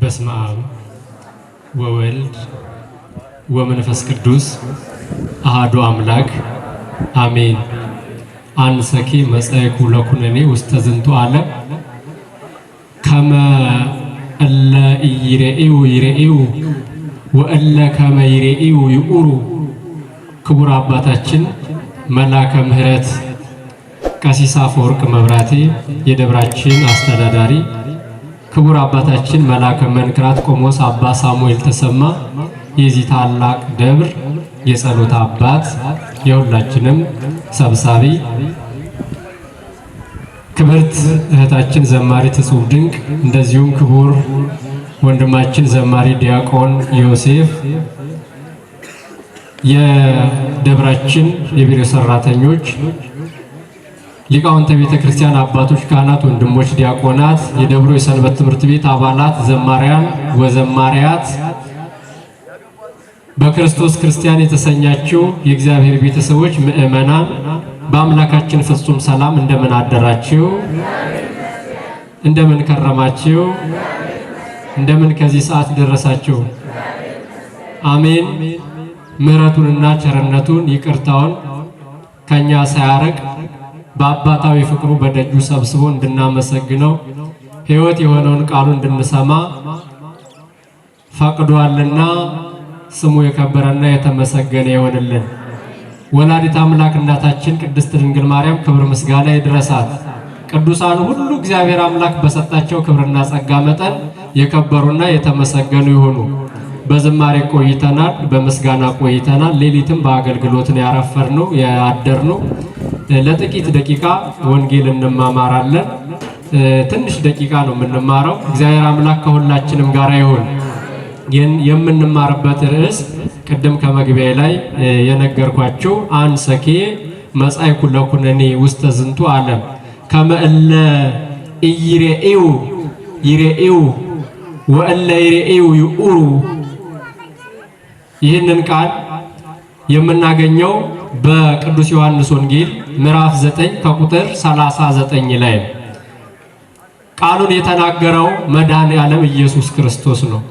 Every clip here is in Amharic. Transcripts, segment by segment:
በስመ አብ ወወልድ ወመንፈስ ቅዱስ አሐዱ አምላክ አሜን። አንሰኪ መጻእኩ ለኩነኔ ውስተ ዝንቱ ዓለም ከመ እለ ይሬኡ ወእለ ከመ ይሬኡ ይቁሩ። ክቡር አባታችን መላከ ምሕረት ቀሲስ አፈወርቅ መብራቴ የደብራችን አስተዳዳሪ፣ ክቡር አባታችን መላከ መንክራት ቆሞስ አባ ሳሙኤል ተሰማ የዚህ ታላቅ ደብር የጸሎት አባት የሁላችንም ሰብሳቢ፣ ክብርት እህታችን ዘማሪት እጹብ ድንቅ፣ እንደዚሁም ክቡር ወንድማችን ዘማሪ ዲያቆን ዮሴፍ፣ የደብራችን የቢሮ ሰራተኞች፣ ሊቃውንተ ቤተ ክርስቲያን አባቶች፣ ካህናት፣ ወንድሞች፣ ዲያቆናት፣ የደብሮ የሰንበት ትምህርት ቤት አባላት፣ ዘማሪያን ወዘማሪያት፣ በክርስቶስ ክርስቲያን የተሰኛችሁ የእግዚአብሔር ቤተሰቦች ምእመናን በአምላካችን ፍጹም ሰላም እንደምን አደራችሁ? እንደምን ከረማችሁ? እንደምን ከዚህ ሰዓት ደረሳችሁ? አሜን። ምሕረቱንና ቸርነቱን ይቅርታውን ከኛ ሳያርቅ በአባታዊ ፍቅሩ በደጁ ሰብስቦ እንድናመሰግነው ሕይወት የሆነውን ቃሉ እንድንሰማ ፈቅዷልና ስሙ የከበረና የተመሰገነ ይሆንልን። ወላዲተ አምላክ እናታችን ቅድስት ድንግል ማርያም ክብር ምስጋና ይድረሳት። ቅዱሳን ሁሉ እግዚአብሔር አምላክ በሰጣቸው ክብርና ጸጋ መጠን የከበሩና የተመሰገኑ ይሆኑ። በዝማሬ ቆይተናል፣ በምስጋና ቆይተናል። ሌሊትም በአገልግሎትን ያረፈርነው ያደርነው። ለጥቂት ደቂቃ ወንጌል እንማማራለን። ትንሽ ደቂቃ ነው የምንማረው። እግዚአብሔር አምላክ ከሁላችንም ጋር ይሁን። የምንማርበት ርዕስ ቅድም ከመግቢያ ላይ የነገርኳችሁ አንሰኬ መጻእኩ ለኩነኔ ውስተ ዝንቱ ዓለም ከመ እለ ይሬኡ ወእለ ይሬኡ ይቁሩ። ይህንን ቃል የምናገኘው በቅዱስ ዮሐንስ ወንጌል ምዕራፍ 9 ከቁጥር 39 ላይ ነው። ቃሉን የተናገረው መድኃኔዓለም ኢየሱስ ክርስቶስ ነው።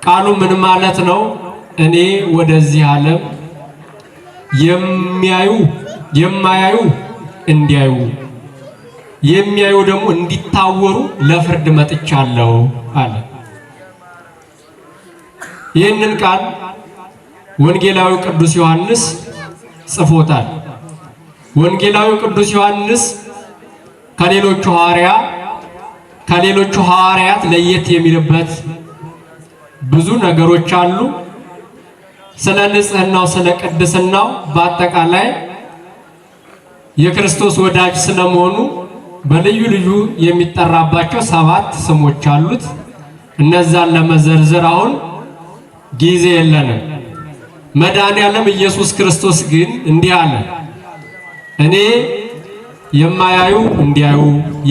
ቃሉ ምን ማለት ነው? እኔ ወደዚህ ዓለም የማያዩ እንዲያዩ፣ የሚያዩ ደግሞ እንዲታወሩ ለፍርድ መጥቻለሁ አለ። ይህንን ቃል ወንጌላዊ ቅዱስ ዮሐንስ ጽፎታል። ወንጌላዊ ቅዱስ ዮሐንስ ከሌሎቹ ሐዋርያት ለየት የሚልበት ብዙ ነገሮች አሉ። ስለ ንጽህናው፣ ስለ ቅድስናው፣ በአጠቃላይ የክርስቶስ ወዳጅ ስለመሆኑ በልዩ ልዩ የሚጠራባቸው 7 ስሞች አሉት። እነዛን ለመዘርዘር አሁን ጊዜ የለንም። መድኃኔዓለም ኢየሱስ ክርስቶስ ግን እንዲህ አለ፣ እኔ የማያዩ እንዲያዩ፣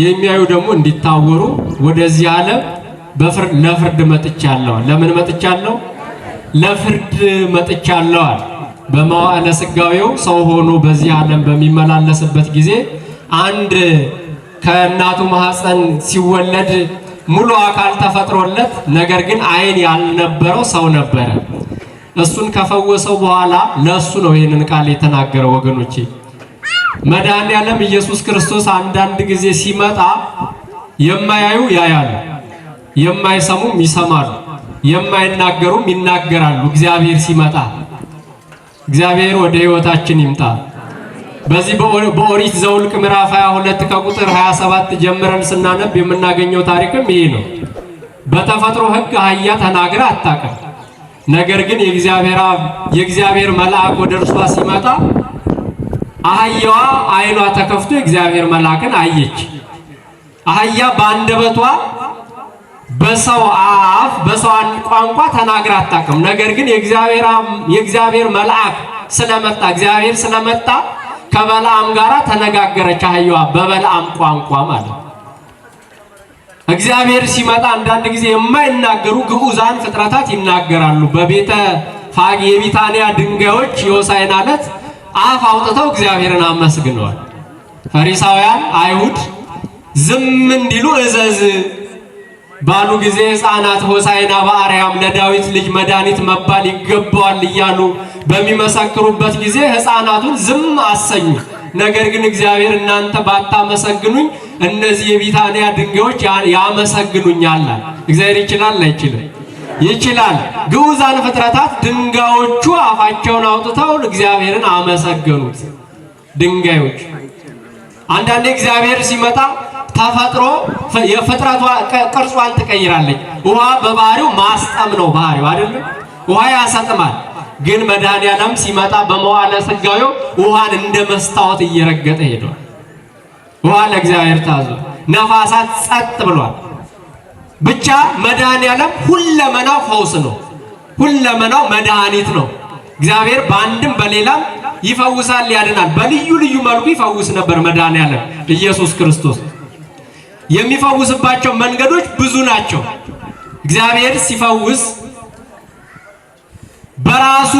የሚያዩ ደግሞ እንዲታወሩ ወደዚህ ዓለም ለፍርድ መጥቻለሁ። ለምን መጥቻለሁ? ለፍርድ መጥቻለሁ። በመዋዕለ ሥጋዌው ሰው ሆኖ በዚህ ዓለም በሚመላለስበት ጊዜ አንድ ከእናቱ ማህፀን ሲወለድ ሙሉ አካል ተፈጥሮለት ነገር ግን ዓይን ያልነበረው ሰው ነበረ። እሱን ከፈወሰው በኋላ ለሱ ነው ይህንን ቃል የተናገረው። ወገኖቼ መድኃኔዓለም ኢየሱስ ክርስቶስ አንዳንድ ጊዜ ሲመጣ የማያዩ ያያሉ፣ የማይሰሙም ይሰማሉ፣ የማይናገሩም ይናገራሉ። እግዚአብሔር ሲመጣ እግዚአብሔር ወደ ሕይወታችን ይምጣ። በዚህ በኦሪት ዘኍልቍ ምዕራፍ 22 ከቁጥር 27 ጀምረን ስናነብ የምናገኘው ታሪክም ይሄ ነው። በተፈጥሮ ሕግ አህያ ተናግራ አታውቅም። ነገር ግን የእግዚአብሔር መልአክ ወደ እርሷ ሲመጣ አህያዋ ዓይኗ ተከፍቶ የእግዚአብሔር መልአክን አየች። አህያ በአንደበቷ በሰው አፍ በሰው ቋንቋ ተናግራ አታውቅም። ነገር ግን የእግዚአብሔር መልአክ ስለመጣ እግዚአብሔር ስለመጣ ከበለዓም ጋራ ተነጋገረች። አህያዋ በበለዓም ቋንቋ ማለት ነው። እግዚአብሔር ሲመጣ አንዳንድ ጊዜ የማይናገሩ ግዑዛን ፍጥረታት ይናገራሉ። በቤተ ፋጌ የቢታንያ ድንጋዮች የሆሳዕና ዕለት አፍ አውጥተው እግዚአብሔርን አመስግነዋል። ፈሪሳውያን አይሁድ ዝም እንዲሉ እዘዝ ባሉ ጊዜ ሕፃናት ሆሳዕና በአርያም ለዳዊት ልጅ መድኃኒት መባል ይገባዋል እያሉ በሚመሰክሩበት ጊዜ ሕፃናቱን ዝም አሰኙ። ነገር ግን እግዚአብሔር እናንተ ባታመሰግኑኝ እነዚህ የቢታንያ ድንጋዮች ያመሰግኑኛል። እግዚአብሔር ይችላል አይችልም? ይችላል። ግዑዛን ፍጥረታት ድንጋዮቹ አፋቸውን አውጥተው እግዚአብሔርን አመሰገኑት። ድንጋዮች አንዳንዴ እግዚአብሔር ሲመጣ ተፈጥሮ የፍጥረቷ ቅርጿን ትቀይራለች። ውሃ በባህሪው ማስጠም ነው ባህሪው አይደለም? ውሃ ያሰጥማል። ግን መድኃኒዓለም ሲመጣ በመዋዕለ ሥጋዌው ውሃን እንደ መስታወት እየረገጠ ሄዷል። ውሃ ለእግዚአብሔር ታዞ ነፋሳት ጸጥ ብሏል። ብቻ መድኃኒዓለም ሁለመናው ፈውስ ነው። ሁለመናው መድኃኒት ነው። እግዚአብሔር በአንድም በሌላም ይፈውሳል፣ ያድናል። በልዩ ልዩ መልኩ ይፈውስ ነበር መድኃኒዓለም ኢየሱስ ክርስቶስ። የሚፈውስባቸው መንገዶች ብዙ ናቸው። እግዚአብሔር ሲፈውስ በራሱ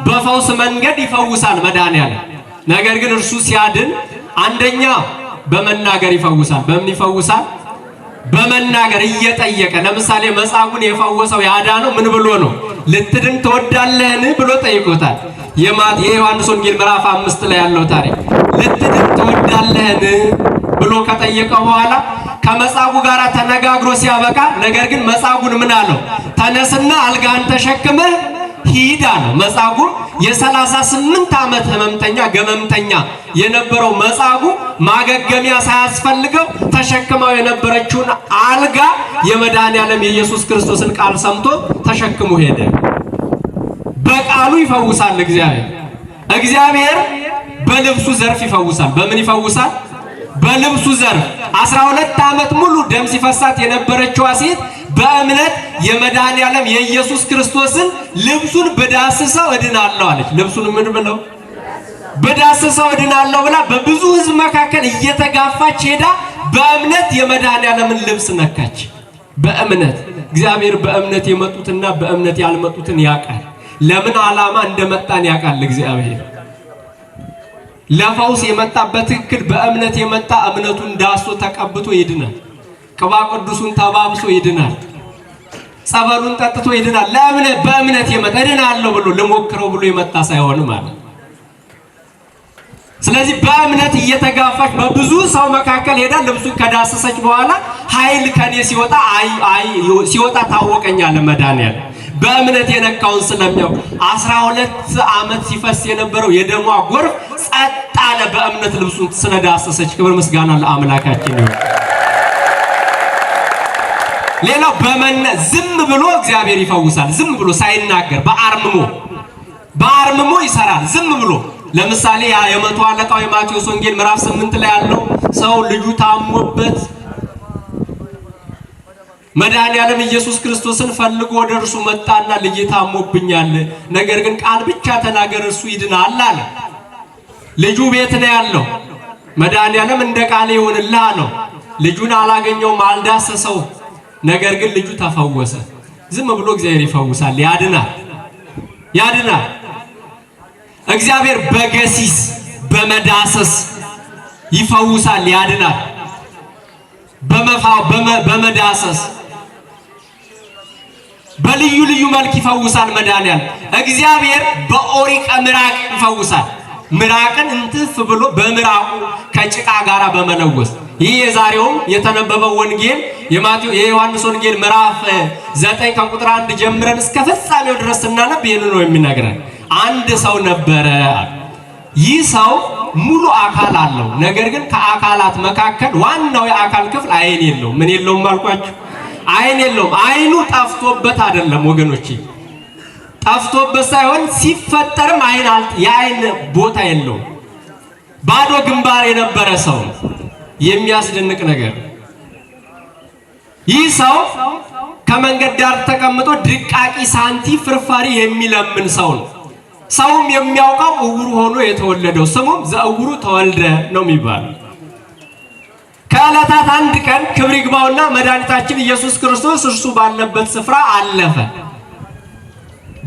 በፈውስ መንገድ ይፈውሳል መድኃኒዓለም። ነገር ግን እርሱ ሲያድን አንደኛ በመናገር ይፈውሳል። በምን ይፈውሳል? በመናገር እየጠየቀ። ለምሳሌ መጻጉዕን የፈወሰው ያዳነው ምን ብሎ ነው? ልትድን ትወዳለህን ብሎ ጠይቆታል። የዮሐንስ ወንጌል ምዕራፍ 5 ላይ ያለው ታሪክ ልትድን ትወዳለህን ብሎ ከጠየቀው በኋላ ከመጻጉዕ ጋር ተነጋግሮ ሲያበቃ፣ ነገር ግን መጻጉዕን ምን አለው? ተነስና አልጋህን ተሸክመህ ሂድ አለው። መጻጉዕ የ38 ዓመት ህመምተኛ ገመምተኛ የነበረው መጻጉዕ ማገገሚያ ሳያስፈልገው ተሸክመው የነበረችውን አልጋ የመድኃኒዓለም የኢየሱስ ክርስቶስን ቃል ሰምቶ ተሸክሞ ሄደ። በቃሉ ይፈውሳል እግዚአብሔር። እግዚአብሔር በልብሱ ዘርፍ ይፈውሳል። በምን ይፈውሳል? በልብሱ ዘርፍ 12 ዓመት ሙሉ ደም ሲፈሳት የነበረችዋ ሴት በእምነት የመድኃኒዓለም የኢየሱስ ክርስቶስን ልብሱን በዳስሰው እድናለሁ አለች። ልብሱን ምን ብለው? በዳስሰው እድናለሁ ብላ በብዙ ሕዝብ መካከል እየተጋፋች ሄዳ በእምነት የመድኃኒዓለምን ልብስ ነካች። በእምነት እግዚአብሔር በእምነት የመጡትና በእምነት ያልመጡትን ያውቃል። ለምን ዓላማ እንደመጣን ያውቃል እግዚአብሔር። ለፈውስ የመጣ በትክክል በእምነት የመጣ እምነቱን ዳሶ ተቀብቶ ይድናል። ቅባ ቅዱሱን ተባብሶ ይድናል። ጸበሉን ጠጥቶ ይድናል። ለእምነት በእምነት የመጣ እድናለሁ ብሎ ልሞክረው ብሎ የመጣ ሳይሆን ማለት። ስለዚህ በእምነት እየተጋፋች በብዙ ሰው መካከል ሄዳ ልብሱን ከዳሰሰች በኋላ ኃይል ከኔ ሲወጣ ታወቀኛል መድኃኒዓለም። በእምነት የነካውን ስለሚያውቅ 12 ዓመት ሲፈስ የነበረው የደሟ ጎርፍ ጸጥ አለ በእምነት ልብሱን ስለዳሰሰች። ክብር ምስጋና ለአምላካችን ይሁን። ሌላው ዝም ብሎ እግዚአብሔር ይፈውሳል። ዝም ብሎ ሳይናገር በአርምሞ ይሰራል። ዝም ብሎ ለምሳሌ የመቶ አለቃው የማቴዎስ ወንጌል ምዕራፍ 8 ላይ ያለው ሰው ልጁ ታሞበት መድኃኒዓለም ኢየሱስ ክርስቶስን ፈልጎ ወደ እርሱ መጣና ልጄ ታሞብኛል፣ ነገር ግን ቃል ብቻ ተናገር እርሱ ይድናል አለ። ልጁ ቤት ነው ያለው። መድኃኒዓለም እንደ ቃል ይሁንልህ አለው። ልጁን አላገኘውም፣ አልዳሰሰው። ነገር ግን ልጁ ተፈወሰ። ዝም ብሎ እግዚአብሔር ይፈውሳል፣ ያድናል። እግዚአብሔር በገሲስ በመዳሰስ ይፈውሳል፣ ያድናል። በመዳሰስ በልዩ ልዩ መልክ ይፈውሳል መድኃኒዓለም። እግዚአብሔር በኦሪቀ ምራቅ ይፈውሳል። ምራቅን እንትፍ ብሎ በምራቁ ከጭቃ ጋር በመለወስ ይህ የዛሬውም የተነበበው ወንጌል የዮሐንስ ወንጌል ምዕራፍ 9 ከቁጥር 1 ጀምረን እስከ ፍጻሜው ድረስ ስናነብ ይህን ነው የሚነግረን። አንድ ሰው ነበረ። ይህ ሰው ሙሉ አካል አለው። ነገር ግን ከአካላት መካከል ዋናው የአካል ክፍል አይን የለውም። ምን የለውም አልኳችሁ? አይን የለውም። አይኑ ጠፍቶበት አይደለም ወገኖቼ፣ ጠፍቶበት ሳይሆን ሲፈጠርም የአይን ቦታ የለውም። ባዶ ግንባር የነበረ ሰው። የሚያስደንቅ ነገር፣ ይህ ሰው ከመንገድ ዳር ተቀምጦ ድቃቂ ሳንቲ ፍርፋሪ የሚለምን ሰው ነው። ሰውም የሚያውቀው እውሩ ሆኖ የተወለደው ስሙም ዘእውሩ ተወልደ ነው የሚባለው። ከዕለታት አንድ ቀን ክብር ይግባውና መድኃኒታችን ኢየሱስ ክርስቶስ እርሱ ባለበት ስፍራ አለፈ።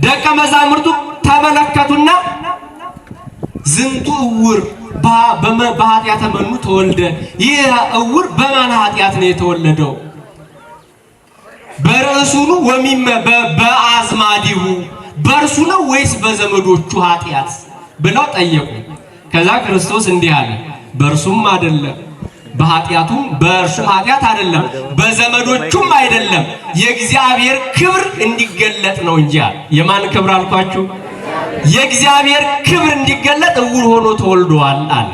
ደቀ መዛሙርቱ ተመለከቱና ዝንቱ እውር በኃጢአተ መኑ ተወልደ፣ ይህ እውር በማን ኃጢአት ነው የተወለደው? በርዕሱ ነው ወሚመ በአዝማዲሁ በርሱ ነው ወይስ በዘመዶቹ ኃጢያት ብለው ጠየቁ። ከዛ ክርስቶስ እንዲህ አለ በርሱም አይደለም በኃጢያቱም በርሱ ኃጢያት አይደለም በዘመዶቹም አይደለም የእግዚአብሔር ክብር እንዲገለጥ ነው እንጂ አለ። የማን ክብር አልኳችሁ? የእግዚአብሔር ክብር እንዲገለጥ እውር ሆኖ ተወልዷል አለ።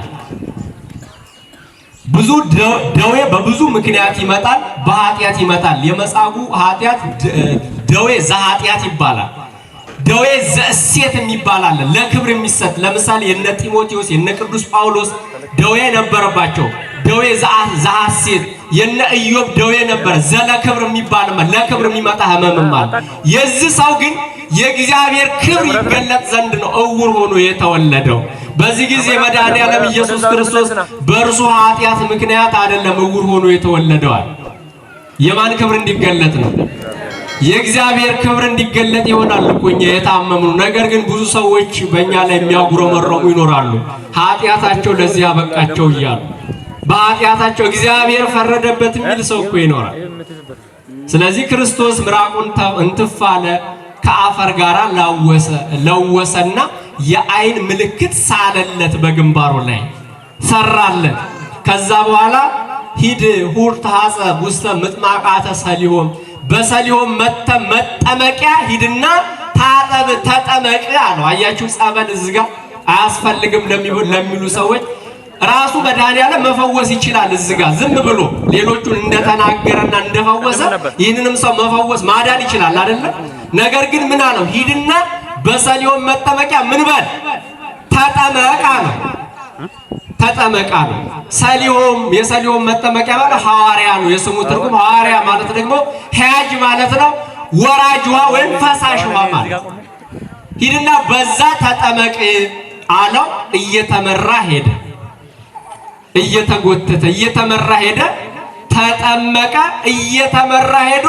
ብዙ ደዌ በብዙ ምክንያት ይመጣል፣ በኃጢያት ይመጣል። የመጻጉዕ ኃጢያት ደዌ ዘኃጢያት ይባላል። ደዌ ዘእሴት ይባላል ለክብር የሚሰጥ። ለምሳሌ የነ ጢሞቴዎስ የነ ቅዱስ ጳውሎስ ደዌ ነበረባቸው። ደዌ ዘሐሴት የነ ኢዮብ ደዌ ነበር። ዘለክብር የሚባል ለክብር የሚመጣ ህመም አለ። የዚህ ሰው ግን የእግዚአብሔር ክብር ይገለጥ ዘንድ ነው እውር ሆኖ የተወለደው። በዚህ ጊዜ መድኃኔዓለም ኢየሱስ ክርስቶስ በእርሱ ኃጢያት ምክንያት አይደለም እውር ሆኖ የተወለደው። የማን ክብር እንዲገለጥ ነው? የእግዚአብሔር ክብር እንዲገለጥ ይሆናል እኮ እኛ የታመምነው። ነገር ግን ብዙ ሰዎች በእኛ ላይ የሚያጉረመረሙ ይኖራሉ። ኃጢያታቸው ለዚህ ያበቃቸው እያሉ በኃጢያታቸው እግዚአብሔር ፈረደበት የሚል ሰው እኮ ይኖራል። ስለዚህ ክርስቶስ ምራቁን እንትፍ አለ፣ ከአፈር ጋር ለወሰና የአይን ምልክት ሳለለት በግንባሩ ላይ ሰራለት። ከዛ በኋላ ሂድ ሁር ተሐጸብ ውስተ ምጥማቃተ ሰሊሆም በሰሊሆም መጠመቂያ ሂድና ታጠብ ተጠመቅ አለው። አያችሁ ጸበል እዚህ ጋር አያስፈልግም ለሚሉ ሰዎች ራሱ መድኃኔዓለም መፈወስ ይችላል። እዚህ ጋር ዝም ብሎ ሌሎቹን እንደተናገረና እንደፈወሰ ይህንንም ሰው መፈወስ ማዳን ይችላል አይደለም። ነገር ግን ምን አለው? ሂድና በሰሊሆም መጠመቂያ ምን በል ተጠመቅ አለው። ተጠመቅ አለው። ሰሊሆም የሰሊሆም መጠመቂያ ማለት ሐዋርያ ነው። የስሙ ትርጉም ሐዋርያ ማለት ደግሞ ሄያጅ ማለት ነው። ወራጅ ውሃ ወይም ፈሳሽ ውሃ ማለት። ሂድና በዛ ተጠመቅ አለው። እየተመራ ሄደ፣ እየተጎተተ እየተመራ ሄደ። ተጠመቀ። እየተመራ ሄዶ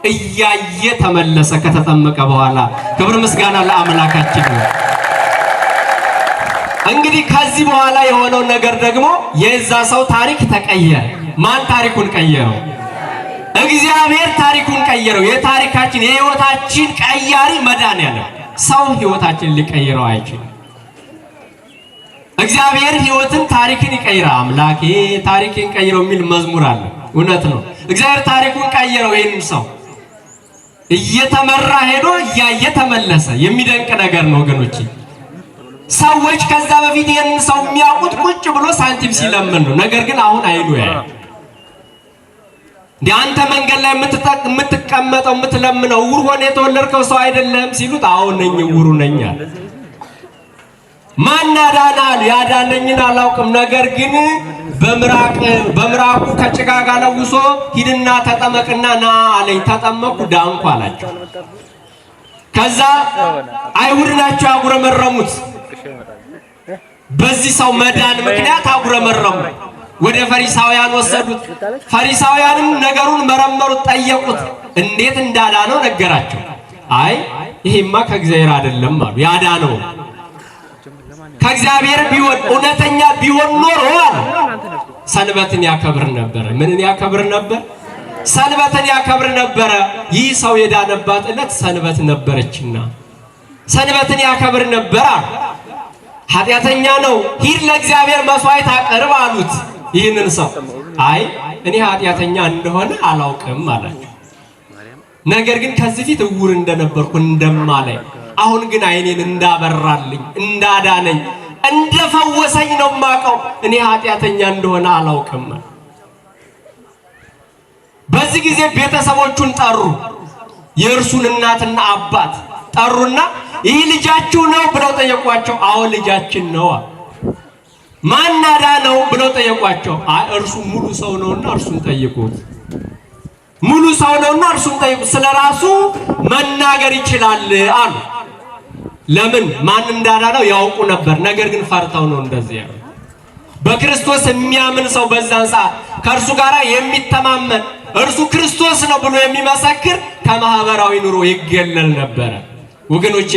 እያየ ተመለሰ። ከተጠመቀ በኋላ ክብር ምስጋና ለአምላካችን ነው። እንግዲህ ከዚህ በኋላ የሆነው ነገር ደግሞ የዛ ሰው ታሪክ ተቀየረ። ማን ታሪኩን ቀየረው? እግዚአብሔር ታሪኩን ቀየረው። የታሪካችን የህይወታችን ቀያሪ መድኃኔዓለም ሰው ህይወታችን ሊቀይረው አይችልም። እግዚአብሔር ህይወትን ታሪክን ይቀይራል። አምላኬ ታሪክን ቀይረው የሚል መዝሙር አለ። እውነት ነው። እግዚአብሔር ታሪኩን ቀየረው። ይሄንን ሰው እየተመራ ሄዶ እያየ ተመለሰ። የሚደንቅ ነገር ነው ወገኖቼ። ሰዎች ከዛ በፊት ይሄንን ሰው የሚያውቁት ቁጭ ብሎ ሳንቲም ሲለምን ነው። ነገር ግን አሁን አይኑ ያያል። አንተ መንገድ ላይ የምትቀመጠው የምትለምነው ዕውር ሆነ የተወለድከው ሰው አይደለም ሲሉት አሁን ነኝ ዕውሩ ነኝ አለ። ማን ያዳናል? ያዳነኝን አላውቅም፣ ነገር ግን በምራቁ ከጭጋጋ ለውሶ ሂድና ተጠመቅና ና አለኝ። ተጠመቁ፣ ዳንኩ አላቸው። ከዛ አይሁድ ናቸው ያጉረመረሙት። በዚህ ሰው መዳን ምክንያት አጉረመረሙ። ወደ ፈሪሳውያን ወሰዱት። ፈሪሳውያንም ነገሩን መረመሩት፣ ጠየቁት። እንዴት እንዳዳነው ነገራቸው። አይ ይሄማ ከእግዚአብሔር አይደለም አሉ። ያዳነው ከእግዚአብሔር ቢሆን እውነተኛ ቢሆን ኖሮ ሰንበትን ያከብር ነበር። ምንን ያከብር ነበር? ሰንበትን ያከብር ነበረ። ይህ ሰው የዳነባት ዕለት ሰንበት ነበረችና ሰንበትን ያከብር ነበር አሉ። ኃጢአተኛ ነው፣ ሂድ ለእግዚአብሔር መስዋዕት አቅርብ አሉት። ይህንን ሰው አይ እኔ ኃጢአተኛ እንደሆነ አላውቅም አላቸው። ነገር ግን ከዚህ ፊት ዕውር እንደነበርኩ እንደማላይ አሁን ግን አይኔን እንዳበራልኝ እንዳዳነኝ እንደፈወሰኝ ነው የማውቀው። እኔ ኃጢአተኛ እንደሆነ አላውቅም። በዚህ ጊዜ ቤተሰቦቹን ጠሩ። የእርሱን እናትና አባት ጠሩና ይህ ልጃችሁ ነው ብለው ጠየቋቸው። አዎ ልጃችን ነው። ማን አዳነው ብለው ጠየቋቸው። አይ እርሱ ሙሉ ሰው ነውና እርሱን ጠይቁት። ሙሉ ሰው ነውና እርሱን ጠይቁት፣ ስለራሱ መናገር ይችላል አሉ። ለምን? ማን እንዳዳነው ያውቁ ነበር። ነገር ግን ፈርተው ነው እንደዚህ ያሉ። በክርስቶስ የሚያምን ሰው በዛን ሰዓት ከእርሱ ጋር የሚተማመን እርሱ ክርስቶስ ነው ብሎ የሚመሰክር ከማህበራዊ ኑሮ ይገለል ነበረ። ወገኖቼ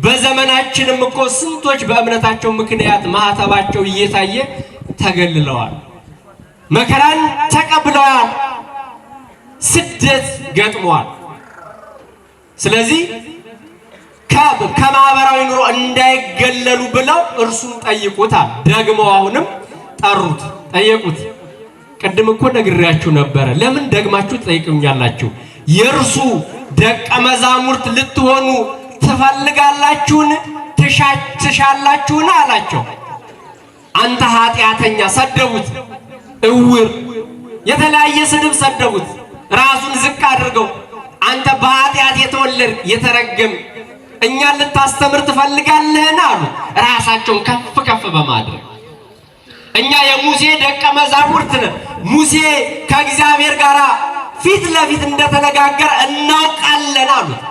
በዘመናችንም እኮ ስንቶች በእምነታቸው ምክንያት ማህተባቸው እየታየ ተገልለዋል፣ መከራን ተቀብለዋል፣ ስደት ገጥሟል። ስለዚህ ከማህበራዊ ኑሮ እንዳይገለሉ ብለው እርሱን ጠይቁታል። ደግመው አሁንም ጠሩት፣ ጠየቁት። ቅድም እኮ ነግሬያችሁ ነበረ። ለምን ደግማችሁ ትጠይቁኛላችሁ? የእርሱ ደቀ መዛሙርት ልትሆኑ ትፈልጋላችሁን? ትሻላችሁን አላቸው። አንተ ኃጢአተኛ ሰደቡት። እውር የተለያየ ስድብ ሰደቡት። ራሱን ዝቅ አድርገው አንተ በኃጢአት የተወለድ የተረገም እኛን ልታስተምር ትፈልጋለህን አሉ። ራሳቸውን ከፍ ከፍ በማድረግ እኛ የሙሴ ደቀ መዛሙርት ነን፣ ሙሴ ከእግዚአብሔር ጋር ፊት ለፊት እንደተነጋገረ እናውቃለን አሉት።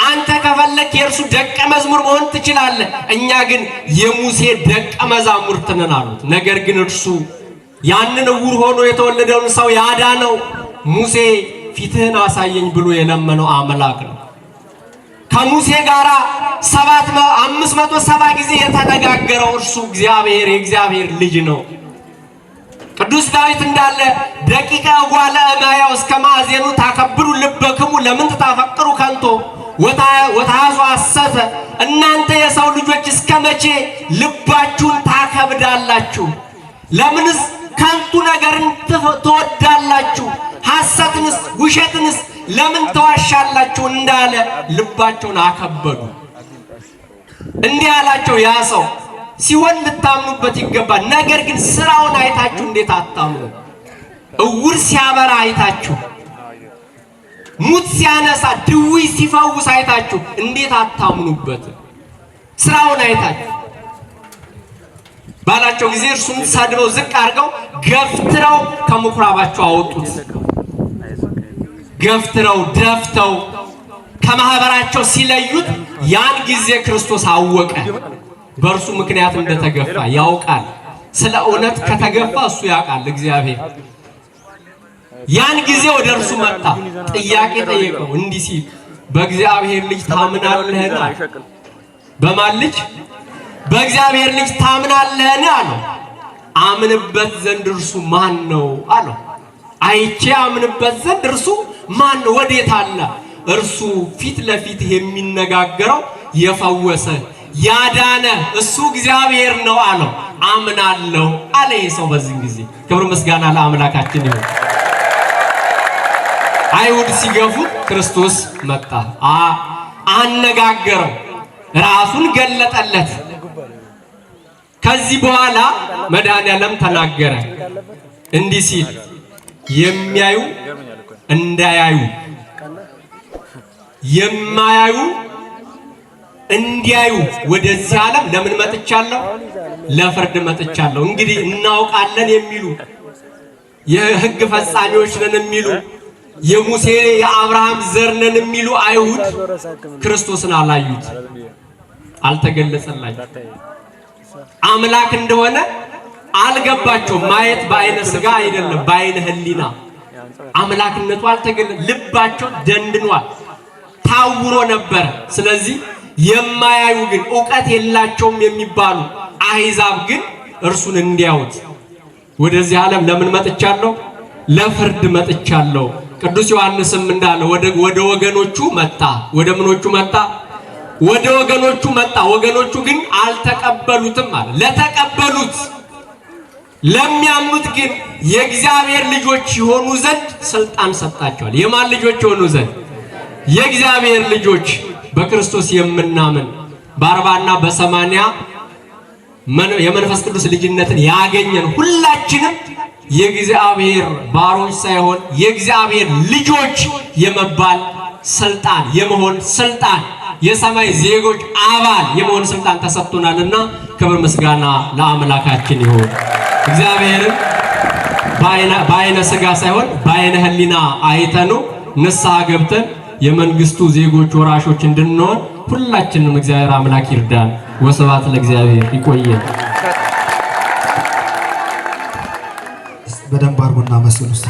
አንተ ከፈለክ የእርሱ ደቀ መዝሙር መሆን ትችላለህ፣ እኛ ግን የሙሴ ደቀ መዛሙርት ነን አሉት። ነገር ግን እርሱ ያንን እውር ሆኖ የተወለደውን ሰው ያዳነው ሙሴ ፊትህን አሳየኝ ብሎ የለመነው አምላክ ነው። ከሙሴ ጋር 570 ጊዜ የተነጋገረው እርሱ እግዚአብሔር የእግዚአብሔር ልጅ ነው። ቅዱስ ዳዊት እንዳለ ደቂቀ ጓለ እማያው እስከ ማዕዜኑ ታከብሩ ልበክሙ ለምን ታፈቅሩ ከንቶ ወታዙ አሰተ። እናንተ የሰው ልጆች እስከ መቼ ልባችሁን ታከብዳላችሁ? ለምንስ ከንቱ ነገርን ትወዳላችሁ? ሐሰትንስ ውሸትንስ ለምን ተዋሻላችሁ እንዳለ ልባቸውን አከበዱ። እንዲህ አላቸው። ያ ሰው ሲሆን ልታምኑበት ይገባል። ነገር ግን ስራውን አይታችሁ እንዴት አታምኑ? እውር ሲያበራ አይታችሁ፣ ሙት ሲያነሳ፣ ድውይ ሲፈውስ አይታችሁ እንዴት አታምኑበት? ስራውን አይታችሁ ባላቸው ጊዜ እርሱን ሰድበው ዝቅ አድርገው ገፍትረው ከምኩራባቸው አወጡት። ገፍትረው ደፍተው ከማህበራቸው ሲለዩት ያን ጊዜ ክርስቶስ አወቀ። በእርሱ ምክንያት እንደተገፋ ያውቃል። ስለ እውነት ከተገፋ እሱ ያውቃል እግዚአብሔር። ያን ጊዜ ወደ እርሱ መጣ፣ ጥያቄ ጠየቀው እንዲህ ሲል በእግዚአብሔር ልጅ ታምናለህን? በማን ልጅ? በእግዚአብሔር ልጅ ታምናለህን አለው። አምንበት ዘንድ እርሱ ማን ነው አለው። አይቼ አምንበት ዘንድ እርሱ ማን ነው? ወዴት አለ? እርሱ ፊት ለፊት የሚነጋገረው የፈወሰ ያዳነ እሱ እግዚአብሔር ነው አለው። አምናለሁ አለ ይሄ ሰው። በዚህ ጊዜ ክብር ምስጋና ለአምላካችን ይሁን። አይሁድ ሲገፉት ክርስቶስ መጣ፣ አነጋገረው፣ ራሱን ገለጠለት። ከዚህ በኋላ መድኃኔዓለም ተናገረ እንዲህ ሲል የሚያዩ እንዳያዩ የማያዩ እንዲያዩ ወደዚህ ዓለም ለምን መጥቻለሁ? ለፍርድ መጥቻለሁ። እንግዲህ እናውቃለን የሚሉ የሕግ ፈጻሚዎች ነን የሚሉ የሙሴ የአብርሃም ዘር ነን የሚሉ አይሁድ ክርስቶስን አላዩት፣ አልተገለጸላቸው። አምላክ እንደሆነ አልገባቸው። ማየት በአይነ ስጋ አይደለም፣ በአይነ ህሊና አምላክነቱ አልተገለጸ። ልባቸው ደንድኗል፣ ታውሮ ነበር። ስለዚህ የማያዩ ግን ዕውቀት የላቸውም የሚባሉ አሕዛብ ግን እርሱን እንዲያዩት ወደዚህ ዓለም ለምን መጥቻለሁ? ለፍርድ መጥቻለሁ። ቅዱስ ዮሐንስም እንዳለ ወደ ወገኖቹ መጣ። ወደ ምኖቹ መጣ? ወደ ወገኖቹ መጣ። ወገኖቹ ግን አልተቀበሉትም አለ። ለተቀበሉት ለሚያምኑት ግን የእግዚአብሔር ልጆች ይሆኑ ዘንድ ስልጣን ሰጣቸዋል። የማን ልጆች ይሆኑ ዘንድ? የእግዚአብሔር ልጆች። በክርስቶስ የምናምን በ40 እና በ80 የመንፈስ ቅዱስ ልጅነትን ያገኘን ሁላችንም የእግዚአብሔር ባሮች ሳይሆን የእግዚአብሔር ልጆች የመባል ስልጣን የመሆን ስልጣን የሰማይ ዜጎች አባል የመሆን ስልጣን ተሰጥቶናልና ክብር ምስጋና ለአምላካችን ይሁን። እግዚአብሔርን በአይነ ስጋ ሳይሆን በአይነ ህሊና አይተኑ ንስሐ ገብተን የመንግስቱ ዜጎች ወራሾች እንድንሆን ሁላችንም እግዚአብሔር አምላክ ይርዳን። ወስብሐት ለእግዚአብሔር። ይቆየን። በደንብ አርጎና መስሉስ